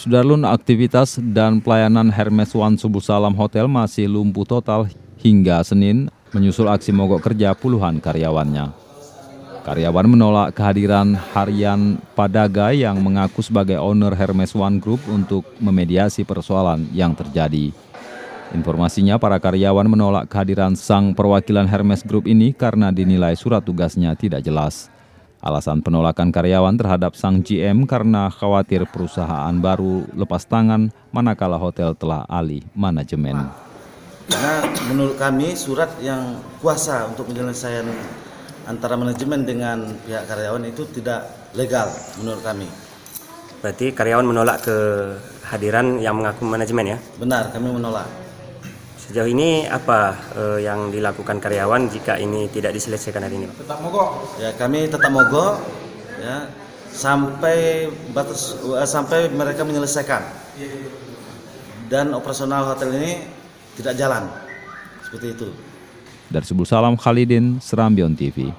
Sudarlun, aktivitas dan pelayanan Hermes One Subuh Salam Hotel masih lumpuh total hingga Senin menyusul aksi mogok kerja puluhan karyawannya. Karyawan menolak kehadiran Harian Padaga yang mengaku sebagai owner Hermes One Group untuk memediasi persoalan yang terjadi. Informasinya, para karyawan menolak kehadiran sang perwakilan Hermes Group ini karena dinilai surat tugasnya tidak jelas. Alasan penolakan karyawan terhadap sang GM karena khawatir perusahaan baru lepas tangan manakala hotel telah alih manajemen. Karena menurut kami surat yang kuasa untuk penyelesaian antara manajemen dengan pihak karyawan itu tidak legal menurut kami. Berarti karyawan menolak kehadiran yang mengaku manajemen ya? Benar, kami menolak. Sejauh ini apa yang dilakukan karyawan jika ini tidak diselesaikan hari ini? Tetap mogok. Ya, kami tetap mogok ya sampai mereka menyelesaikan. Dan operasional hotel ini tidak jalan. Seperti itu. Dari Subuh Salam, Khalidin, Serambion TV.